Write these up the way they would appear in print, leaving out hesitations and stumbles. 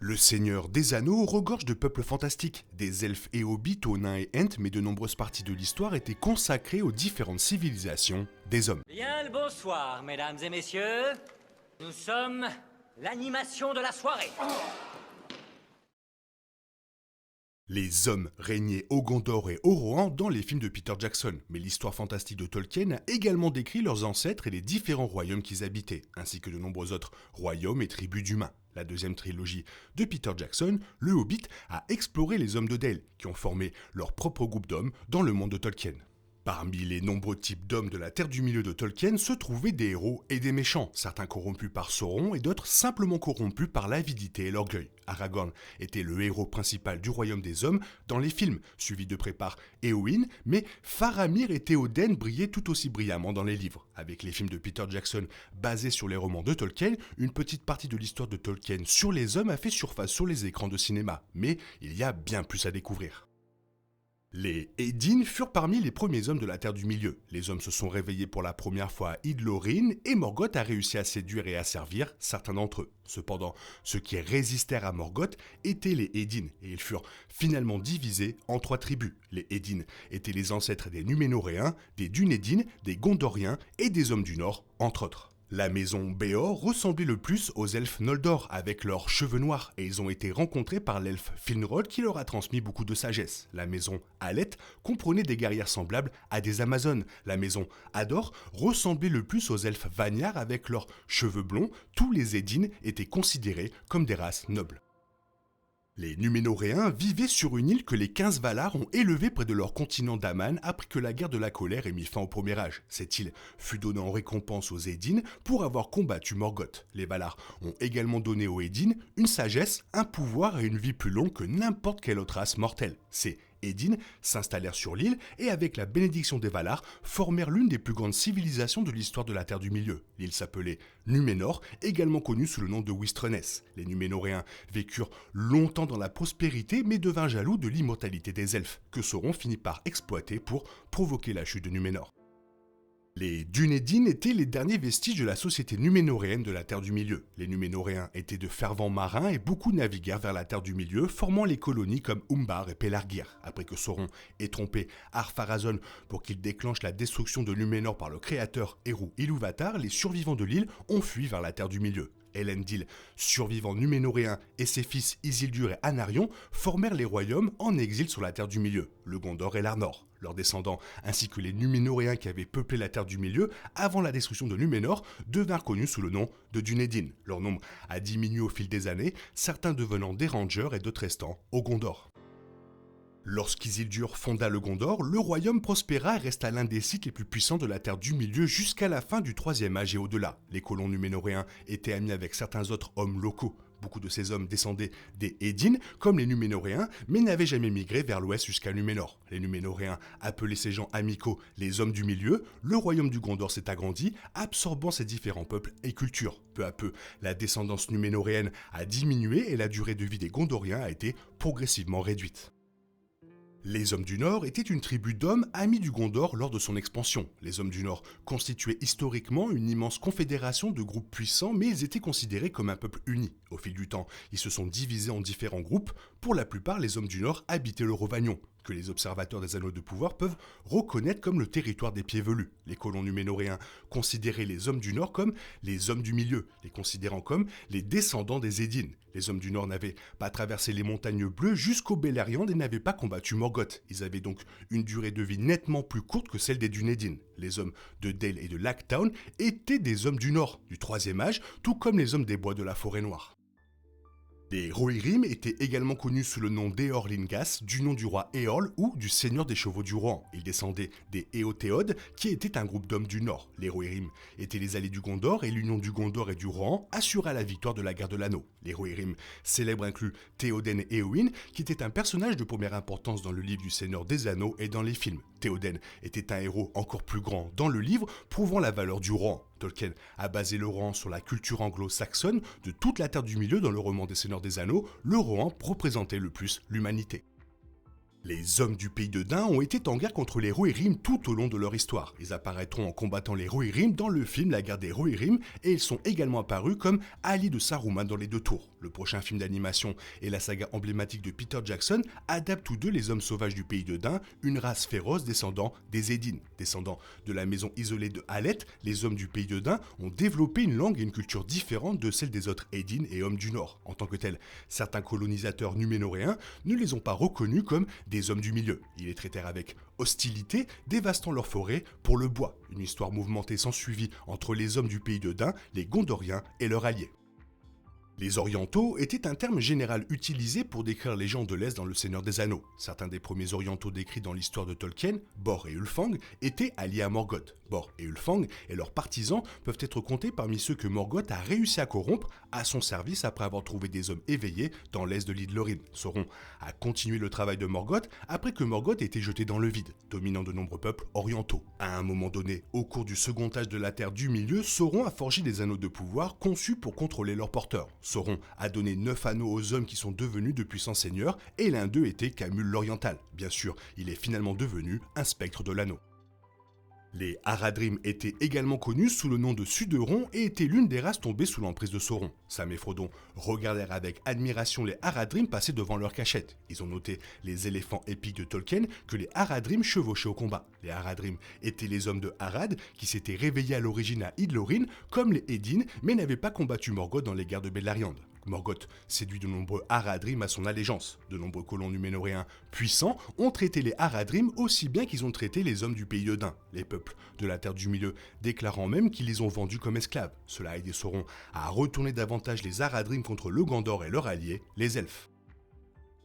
Le Seigneur des Anneaux regorge de peuples fantastiques, des elfes et hobbits aux nains et ents, mais de nombreuses parties de l'histoire étaient consacrées aux différentes civilisations des hommes. Bien le bonsoir, mesdames et messieurs. Nous sommes l'animation de la soirée. Les hommes régnaient au Gondor et au Rohan dans les films de Peter Jackson, mais l'histoire fantastique de Tolkien a également décrit leurs ancêtres et les différents royaumes qu'ils habitaient, ainsi que de nombreux autres royaumes et tribus d'humains. La deuxième trilogie de Peter Jackson, Le Hobbit, a exploré les hommes de Dale, qui ont formé leur propre groupe d'hommes dans le monde de Tolkien. Parmi les nombreux types d'hommes de la Terre du Milieu de Tolkien se trouvaient des héros et des méchants, certains corrompus par Sauron et d'autres simplement corrompus par l'avidité et l'orgueil. Aragorn était le héros principal du royaume des hommes dans les films, suivi de près par Éowyn, mais Faramir et Théoden brillaient tout aussi brillamment dans les livres. Avec les films de Peter Jackson basés sur les romans de Tolkien, une petite partie de l'histoire de Tolkien sur les hommes a fait surface sur les écrans de cinéma, mais il y a bien plus à découvrir. Les Eddin furent parmi les premiers hommes de la Terre du Milieu. Les hommes se sont réveillés pour la première fois à Idlórin et Morgoth a réussi à séduire et à servir certains d'entre eux. Cependant, ceux qui résistèrent à Morgoth étaient les Eddin et ils furent finalement divisés en 3 tribus. Les Eddin étaient les ancêtres des Numénoréens, des Dunédin, des Gondoriens et des hommes du Nord, entre autres. La maison Béor ressemblait le plus aux elfes Noldor avec leurs cheveux noirs et ils ont été rencontrés par l'elfe Finrod qui leur a transmis beaucoup de sagesse. La maison Aleth comprenait des guerrières semblables à des Amazones. La maison Ador ressemblait le plus aux elfes Vanyar avec leurs cheveux blonds. Tous les Eddin étaient considérés comme des races nobles. Les Numénoréens vivaient sur une île que les 15 Valar ont élevée près de leur continent d'Aman après que la guerre de la colère ait mis fin au premier âge. Cette île fut donnée en récompense aux Eddin pour avoir combattu Morgoth. Les Valar ont également donné aux Eddin une sagesse, un pouvoir et une vie plus longue que n'importe quelle autre race mortelle. Ces Eddin s'installèrent sur l'île et avec la bénédiction des Valar formèrent l'une des plus grandes civilisations de l'histoire de la Terre du Milieu. L'île s'appelait Numénor, également connue sous le nom de Wistreness. Les Numénoréens vécurent longtemps dans la prospérité mais devinrent jaloux de l'immortalité des elfes, que Sauron finit par exploiter pour provoquer la chute de Numénor. Les Dunédin étaient les derniers vestiges de la société numénoréenne de la Terre du Milieu. Les Numénoréens étaient de fervents marins et beaucoup naviguèrent vers la Terre du Milieu, formant les colonies comme Umbar et Pelargir. Après que Sauron ait trompé Ar-Pharazôn pour qu'il déclenche la destruction de Numénor par le créateur Eru Ilúvatar, les survivants de l'île ont fui vers la Terre du Milieu. Elendil, survivant numénoréen, et ses fils Isildur et Anarion formèrent les royaumes en exil sur la Terre du Milieu, le Gondor et l'Arnor. Leurs descendants, ainsi que les Numénoréens qui avaient peuplé la Terre du Milieu avant la destruction de Numénor, devinrent connus sous le nom de Dunédin. Leur nombre a diminué au fil des années, certains devenant des Rangers et d'autres restant au Gondor. Lorsqu'Isildur fonda le Gondor, le royaume prospéra et resta l'un des sites les plus puissants de la Terre du Milieu jusqu'à la fin du Troisième Âge et au-delà. Les colons numénoréens étaient amis avec certains autres hommes locaux. Beaucoup de ces hommes descendaient des Eddin, comme les Numénoréens, mais n'avaient jamais migré vers l'ouest jusqu'à Numénor. Les Numénoréens appelaient ces gens amicaux les hommes du milieu. Le royaume du Gondor s'est agrandi, absorbant ces différents peuples et cultures. Peu à peu, la descendance numénoréenne a diminué et la durée de vie des Gondoriens a été progressivement réduite. Les Hommes du Nord étaient une tribu d'hommes amis du Gondor lors de son expansion. Les Hommes du Nord constituaient historiquement une immense confédération de groupes puissants, mais ils étaient considérés comme un peuple uni. Au fil du temps, ils se sont divisés en différents groupes. Pour la plupart, les Hommes du Nord habitaient le Rhovanion, que les observateurs des Anneaux de pouvoir peuvent reconnaître comme le territoire des pieds velus. Les colons numénoréens considéraient les Hommes du Nord comme les Hommes du Milieu, les considérant comme les descendants des Eddin. Les Hommes du Nord n'avaient pas traversé les montagnes bleues jusqu'au Beleriand et n'avaient pas combattu Morgoth. Ils avaient donc une durée de vie nettement plus courte que celle des Dunédin. Les hommes de Dale et de Locktown étaient des hommes du Nord, du Troisième Âge, tout comme les hommes des bois de la Forêt Noire. Les Rohirrim étaient également connus sous le nom d'Eorlingas, du nom du roi Éorl ou du seigneur des chevaux du Rohan. Ils descendaient des Éothéodes, qui étaient un groupe d'hommes du Nord. Les Rohirrim étaient les alliés du Gondor et l'union du Gondor et du Rohan assura la victoire de la guerre de l'Anneau. Les Rohirrim célèbres incluent Théoden et Éowyn, qui était un personnage de première importance dans le livre du Seigneur des Anneaux et dans les films. Théoden était un héros encore plus grand dans le livre, prouvant la valeur du Rohan. Tolkien a basé le Rohan sur la culture anglo-saxonne de toute la Terre du Milieu dans le roman des Seigneurs des Anneaux. Le Rohan représentait le plus l'humanité. Les hommes du pays de Dain ont été en guerre contre les Rohirrim tout au long de leur histoire. Ils apparaîtront en combattant les Rohirrim dans le film La guerre des Rohirrim et ils sont également apparus comme alliés de Saruman dans les Deux Tours. Le prochain film d'animation et la saga emblématique de Peter Jackson adaptent tous deux les hommes sauvages du pays de Dain, une race féroce descendant des Eddin. Descendants de la maison isolée de Halet, les hommes du pays de Dain ont développé une langue et une culture différentes de celles des autres Eddin et hommes du Nord. En tant que tels, certains colonisateurs numénoréens ne les ont pas reconnus comme des hommes du milieu. Ils les traitèrent avec hostilité, dévastant leurs forêts pour le bois. Une histoire mouvementée s'ensuivit entre les hommes du pays de Dain, les Gondoriens et leurs alliés. Les Orientaux étaient un terme général utilisé pour décrire les gens de l'Est dans Le Seigneur des Anneaux. Certains des premiers Orientaux décrits dans l'histoire de Tolkien, Bor et Ulfang, étaient alliés à Morgoth. Bor et Ulfang et leurs partisans peuvent être comptés parmi ceux que Morgoth a réussi à corrompre à son service après avoir trouvé des hommes éveillés dans l'Est de l'île Lorien. Sauron a continué le travail de Morgoth après que Morgoth ait été jeté dans le vide, dominant de nombreux peuples orientaux. À un moment donné, au cours du second âge de la Terre du Milieu, Sauron a forgé des anneaux de pouvoir conçus pour contrôler leurs porteurs. Sauron a donné 9 anneaux aux hommes qui sont devenus de puissants seigneurs et l'un d'eux était Camul l'Oriental. Bien sûr, il est finalement devenu un spectre de l'anneau. Les Haradrim étaient également connus sous le nom de Suderon et étaient l'une des races tombées sous l'emprise de Sauron. Sam et Frodon regardèrent avec admiration les Haradrim passer devant leur cachette. Ils ont noté les éléphants épiques de Tolkien que les Haradrim chevauchaient au combat. Les Haradrim étaient les hommes de Harad qui s'étaient réveillés à l'origine à Idlorin comme les Eddin mais n'avaient pas combattu Morgoth dans les guerres de Beleriand. Morgoth séduit de nombreux Haradrim à son allégeance. De nombreux colons numénoréens puissants ont traité les Haradrim aussi bien qu'ils ont traité les hommes du pays de Dain, les peuples de la Terre du Milieu, déclarant même qu'ils les ont vendus comme esclaves. Cela a aidé Sauron à retourner davantage les Haradrim contre le Gondor et leurs alliés, les Elfes.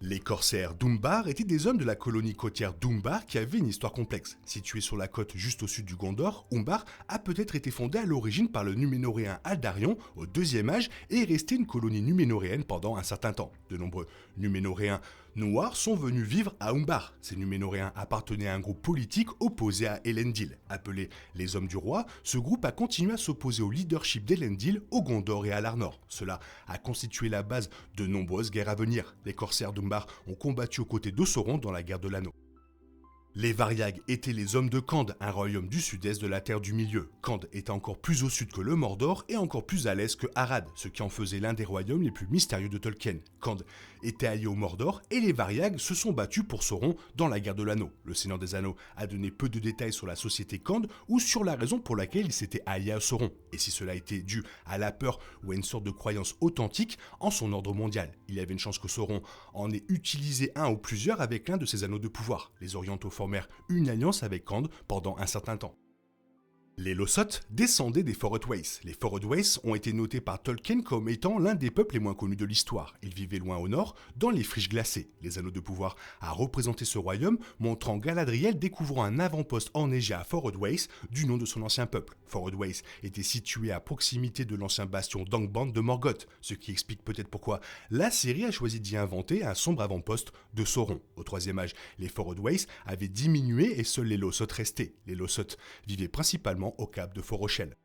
Les corsaires d'Umbar étaient des hommes de la colonie côtière d'Umbar qui avaient une histoire complexe. Située sur la côte juste au sud du Gondor, Umbar a peut-être été fondée à l'origine par le Numénoréen Aldarion au deuxième âge et est restée une colonie numénoréenne pendant un certain temps. De nombreux Numénoréens noirs sont venus vivre à Umbar. Ces Numénoréens appartenaient à un groupe politique opposé à Elendil. Appelé les Hommes du Roi, ce groupe a continué à s'opposer au leadership d'Elendil, au Gondor et à l'Arnor. Cela a constitué la base de nombreuses guerres à venir. Les corsaires d'Umbar ont combattu aux côtés de Sauron dans la guerre de l'Anneau. Les Variag étaient les hommes de Khand, un royaume du sud-est de la Terre du Milieu. Khand était encore plus au sud que le Mordor et encore plus à l'est que Harad, ce qui en faisait l'un des royaumes les plus mystérieux de Tolkien. Khand était allié au Mordor et les Variag se sont battus pour Sauron dans la guerre de l'Anneau. Le Seigneur des Anneaux a donné peu de détails sur la société Khand ou sur la raison pour laquelle il s'était allié à Sauron, et si cela était dû à la peur ou à une sorte de croyance authentique en son ordre mondial. Il y avait une chance que Sauron en ait utilisé un ou plusieurs avec l'un de ses anneaux de pouvoir. Les Orientaux formèrent une alliance avec Khand pendant un certain temps. Les Losot descendaient des Forodwaith. Les Forodwaith ont été notés par Tolkien comme étant l'un des peuples les moins connus de l'histoire. Ils vivaient loin au nord, dans les friches glacées. Les anneaux de pouvoir a représenté ce royaume, montrant Galadriel découvrant un avant-poste enneigé à Forodwaith du nom de son ancien peuple. Forodwaith était situé à proximité de l'ancien bastion d'Angband de Morgoth, ce qui explique peut-être pourquoi la série a choisi d'y inventer un sombre avant-poste de Sauron. Au troisième âge, les Forodwaith avaient diminué et seuls les Losot restaient. Les Losot vivaient principalement au cap de Forochel.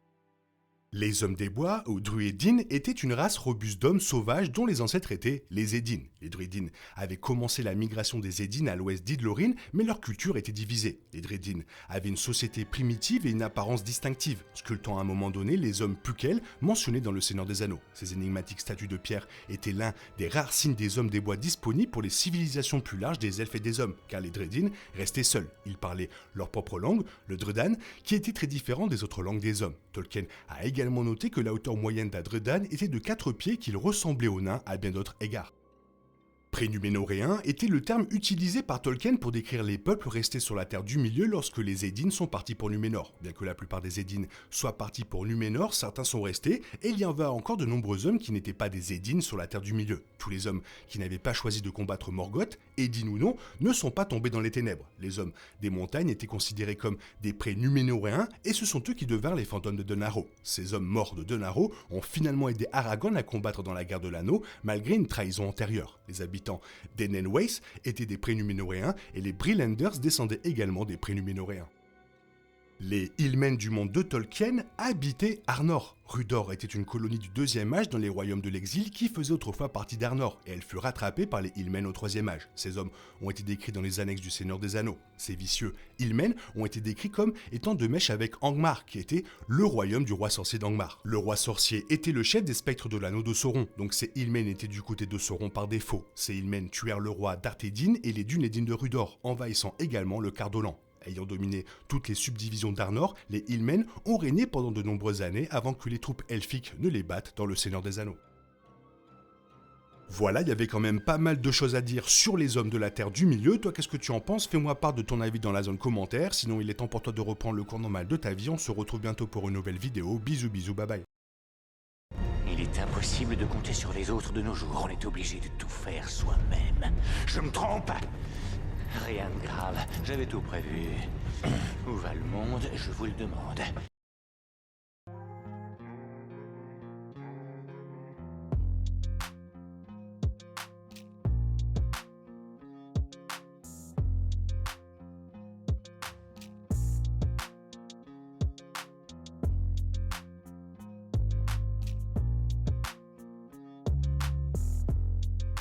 Les hommes des bois, ou Druidin, étaient une race robuste d'hommes sauvages dont les ancêtres étaient les Eddin. Les Druidin avaient commencé la migration des Eddin à l'ouest d'Idlorin, mais leur culture était divisée. Les Druidin avaient une société primitive et une apparence distinctive, sculptant à un moment donné les hommes Pukel mentionnés dans Le Seigneur des Anneaux. Ces énigmatiques statues de pierre étaient l'un des rares signes des hommes des bois disponibles pour les civilisations plus larges des elfes et des hommes, car les Druidin restaient seuls. Ils parlaient leur propre langue, le Drudan, qui était très différent des autres langues des hommes. Tolkien a également noté que la hauteur moyenne d'un Drudan était de 4 pieds, qu'il ressemblait aux nains à bien d'autres égards. Prénuménoréen était le terme utilisé par Tolkien pour décrire les peuples restés sur la Terre du Milieu lorsque les Eddin sont partis pour Numénor. Bien que la plupart des Eddin soient partis pour Numénor, certains sont restés, et il y avait encore de nombreux hommes qui n'étaient pas des Eddin sur la Terre du Milieu. Tous les hommes qui n'avaient pas choisi de combattre Morgoth, Eddin ou non, ne sont pas tombés dans les ténèbres. Les hommes des montagnes étaient considérés comme des Prénuménoréens, et ce sont eux qui devinrent les fantômes de Denaro. Ces hommes morts de Denaro ont finalement aidé Aragorn à combattre dans la guerre de l'Anneau, malgré une trahison antérieure. Les habitants d'Enenwaith étaient des Prénuménoréens et les Brelanders descendaient également des Prénuménoréens. Les Hillmen du monde de Tolkien habitaient Arnor. Rhudaur était une colonie du deuxième âge dans les royaumes de l'exil qui faisait autrefois partie d'Arnor, et elle fut rattrapée par les Hillmen au troisième âge. Ces hommes ont été décrits dans les annexes du Seigneur des Anneaux. Ces vicieux Hillmen ont été décrits comme étant de mèche avec Angmar, qui était le royaume du roi sorcier d'Angmar. Le roi sorcier était le chef des spectres de l'anneau de Sauron, donc ces Hillmen étaient du côté de Sauron par défaut. Ces Hillmen tuèrent le roi d'Arthédin et les Dunédin de Rhudaur, envahissant également le Cardolan. Ayant dominé toutes les subdivisions d'Arnor, les Hillmen ont régné pendant de nombreuses années avant que les troupes elfiques ne les battent dans le Seigneur des Anneaux. Voilà, il y avait quand même pas mal de choses à dire sur les hommes de la Terre du Milieu. Toi, qu'est-ce que tu en penses? Fais-moi part de ton avis dans la zone commentaire. Sinon, il est temps pour toi de reprendre le cours normal de ta vie. On se retrouve bientôt pour une nouvelle vidéo. Bisous, bisous, bye bye. Il est impossible de compter sur les autres de nos jours. On est obligé de tout faire soi-même. Je me trompe? Rien de grave, j'avais tout prévu. Où va le monde, je vous le demande.